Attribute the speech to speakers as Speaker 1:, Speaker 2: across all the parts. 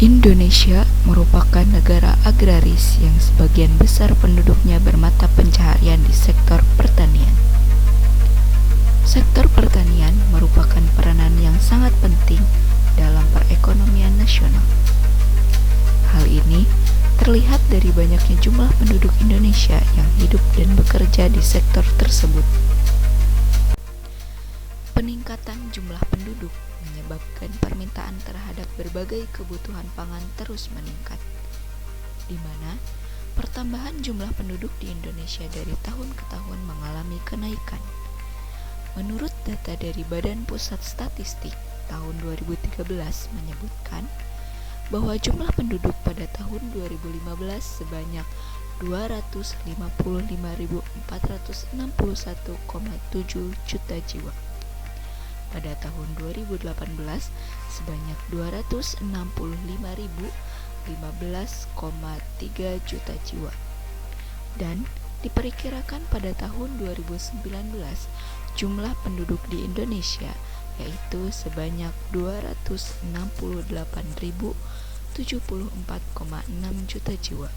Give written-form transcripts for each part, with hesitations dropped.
Speaker 1: Indonesia merupakan negara agraris yang sebagian besar penduduknya bermata pencaharian di sektor pertanian. Sektor pertanian merupakan peranan yang sangat penting dalam perekonomian nasional. Hal ini terlihat dari banyaknya jumlah penduduk Indonesia yang hidup dan bekerja di sektor tersebut. Peningkatan jumlah penduduk menyebabkan permintaan terhadap berbagai kebutuhan pangan terus meningkat, di mana pertambahan jumlah penduduk di Indonesia dari tahun ke tahun mengalami kenaikan. Menurut data dari Badan Pusat Statistik tahun 2013 menyebutkan bahwa jumlah penduduk pada tahun 2015 sebanyak 255.461,7 juta jiwa. Pada tahun 2018 sebanyak 265.015,3 juta jiwa. Dan diperkirakan pada tahun 2019 jumlah penduduk di Indonesia yaitu sebanyak 268.074,6 juta jiwa.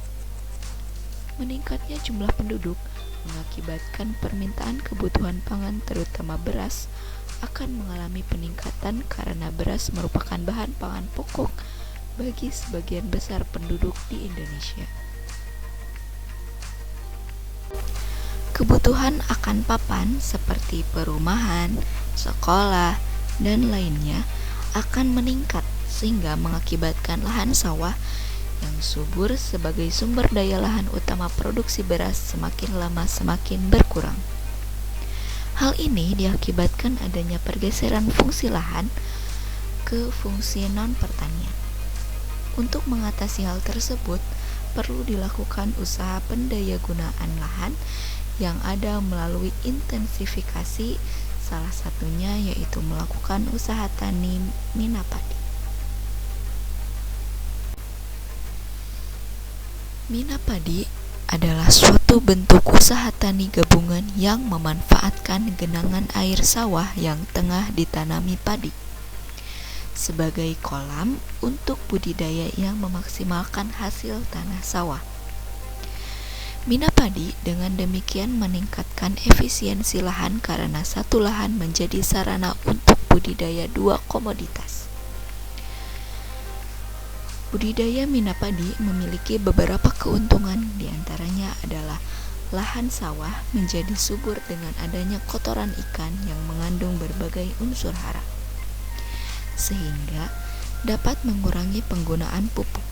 Speaker 1: Meningkatnya jumlah penduduk mengakibatkan permintaan kebutuhan pangan terutama beras akan mengalami peningkatan karena beras merupakan bahan pangan pokok bagi sebagian besar penduduk di Indonesia. Kebutuhan akan papan seperti perumahan, sekolah, dan lainnya akan meningkat sehingga mengakibatkan lahan sawah yang subur sebagai sumber daya lahan utama produksi beras semakin lama semakin berkurang. Hal ini diakibatkan adanya pergeseran fungsi lahan ke fungsi non-pertanian. Untuk mengatasi hal tersebut, perlu dilakukan usaha pendayagunaan lahan yang ada melalui intensifikasi, salah satunya yaitu melakukan usaha tani minapadi. Minapadi adalah suatu bentuk usaha tani gabungan yang memanfaatkan genangan air sawah yang tengah ditanami padi sebagai kolam untuk budidaya yang memaksimalkan hasil tanah sawah. Minapadi dengan demikian meningkatkan efisiensi lahan karena satu lahan menjadi sarana untuk budidaya dua komoditas. Budidaya minapadi memiliki beberapa keuntungan, diantaranya adalah lahan sawah menjadi subur dengan adanya kotoran ikan yang mengandung berbagai unsur hara, sehingga dapat mengurangi penggunaan pupuk.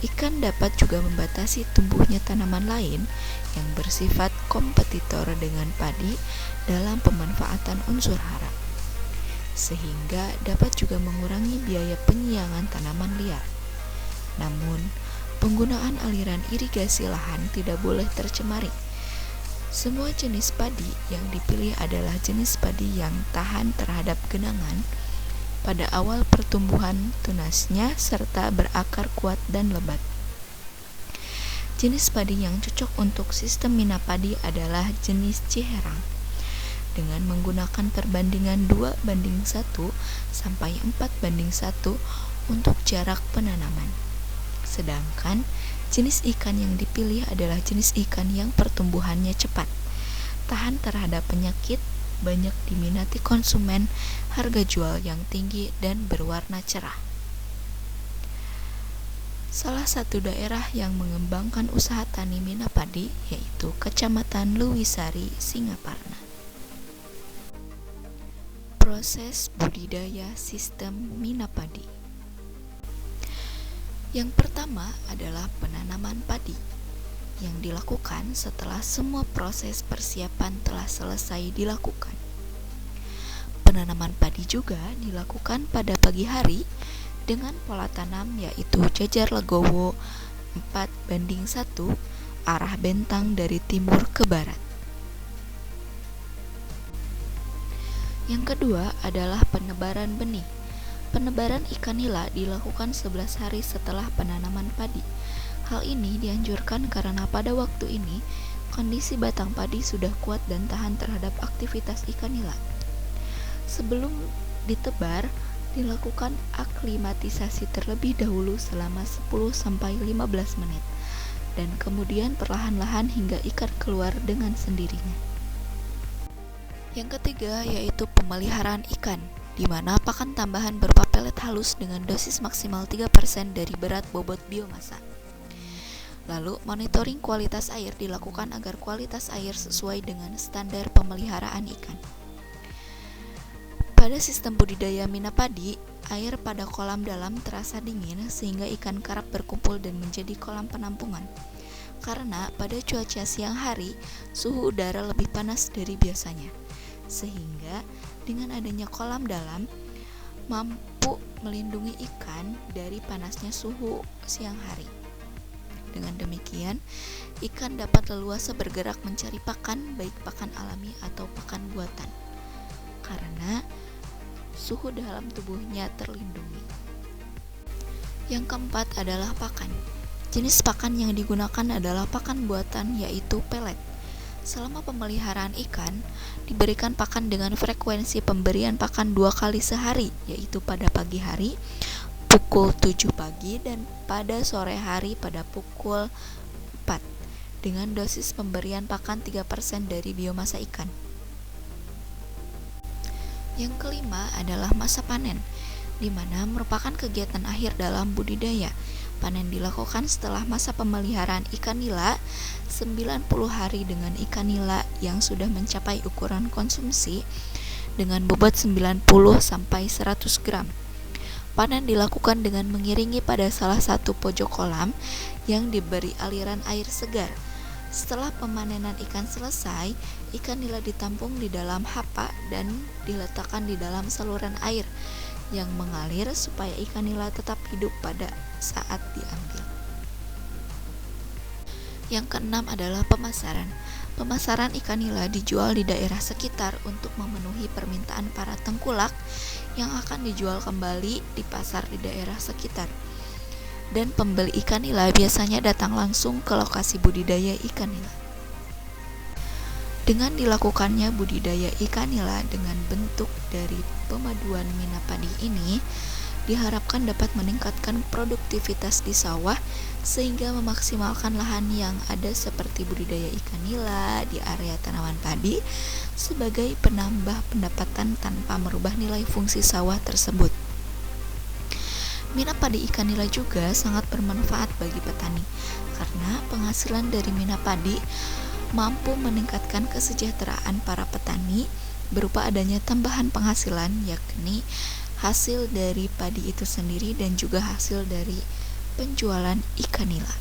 Speaker 1: Ikan dapat juga membatasi tumbuhnya tanaman lain yang bersifat kompetitor dengan padi dalam pemanfaatan unsur hara, sehingga dapat juga mengurangi biaya penyiangan tanaman liar. Namun, penggunaan aliran irigasi lahan tidak boleh tercemari. Semua jenis padi yang dipilih adalah jenis padi yang tahan terhadap genangan pada awal pertumbuhan tunasnya serta berakar kuat dan lebat. Jenis padi yang cocok untuk sistem minapadi adalah jenis Ciherang dengan menggunakan perbandingan 2:1 sampai 4:1 untuk jarak penanaman. Sedangkan jenis ikan yang dipilih adalah jenis ikan yang pertumbuhannya cepat, tahan terhadap penyakit, banyak diminati konsumen, harga jual yang tinggi, dan berwarna cerah. Salah satu daerah yang mengembangkan usaha tani minapadi yaitu Kecamatan Lewisari, Singaparna. Proses budidaya sistem minapadi. Yang pertama adalah penanaman padi yang dilakukan setelah semua proses persiapan telah selesai dilakukan. Penanaman padi juga dilakukan pada pagi hari dengan pola tanam yaitu jajar legowo 4:1 arah bentang dari timur ke barat. Yang kedua adalah penebaran benih. Penebaran ikan nila dilakukan 11 hari setelah penanaman padi. Hal ini dianjurkan karena pada waktu ini kondisi batang padi sudah kuat dan tahan terhadap aktivitas ikan nila. Sebelum ditebar, dilakukan aklimatisasi terlebih dahulu selama 10-15 menit dan kemudian perlahan-lahan hingga ikan keluar dengan sendirinya. Yang ketiga yaitu pemeliharaan ikan, di mana pakan tambahan berupa pelet halus dengan dosis maksimal 3% dari berat bobot biomasa. Lalu, monitoring kualitas air dilakukan agar kualitas air sesuai dengan standar pemeliharaan ikan. Pada sistem budidaya minapadi, air pada kolam dalam terasa dingin sehingga ikan kerap berkumpul dan menjadi kolam penampungan. Karena pada cuaca siang hari, suhu udara lebih panas dari biasanya. Sehingga dengan adanya kolam dalam, mampu melindungi ikan dari panasnya suhu siang hari. Dengan demikian, ikan dapat leluasa bergerak mencari pakan, baik pakan alami atau pakan buatan. Karena suhu dalam tubuhnya terlindungi. Yang keempat adalah pakan. Jenis pakan yang digunakan adalah pakan buatan, yaitu pelet. Selama pemeliharaan ikan, diberikan pakan dengan frekuensi pemberian pakan 2 kali sehari, yaitu pada pagi hari pukul 7 pagi dan pada sore hari pada pukul 4, dengan dosis pemberian pakan 3% dari biomasa ikan. Yang kelima adalah masa panen, di mana merupakan kegiatan akhir dalam budidaya. Panen dilakukan setelah masa pemeliharaan ikan nila 90 hari dengan ikan nila yang sudah mencapai ukuran konsumsi dengan bobot 90-100 gram. Panen dilakukan dengan mengiringi pada salah satu pojok kolam yang diberi aliran air segar. Setelah pemanenan ikan selesai, ikan nila ditampung di dalam hapa dan diletakkan di dalam saluran air yang mengalir supaya ikan nila tetap hidup pada saat diambil. Yang keenam adalah pemasaran. Pemasaran ikan nila dijual di daerah sekitar untuk memenuhi permintaan para tengkulak yang akan dijual kembali di pasar di daerah sekitar. Dan pembeli ikan nila biasanya datang langsung ke lokasi budidaya ikan nila. Dengan dilakukannya budidaya ikan nila dengan bentuk dari pemaduan minapadi ini, diharapkan dapat meningkatkan produktivitas di sawah sehingga memaksimalkan lahan yang ada seperti budidaya ikan nila di area tanaman padi sebagai penambah pendapatan tanpa merubah nilai fungsi sawah tersebut. Minapadi ikan nila juga sangat bermanfaat bagi petani karena penghasilan dari minapadi mampu meningkatkan kesejahteraan para petani berupa adanya tambahan penghasilan, yakni hasil dari padi itu sendiri dan juga hasil dari penjualan ikan nila.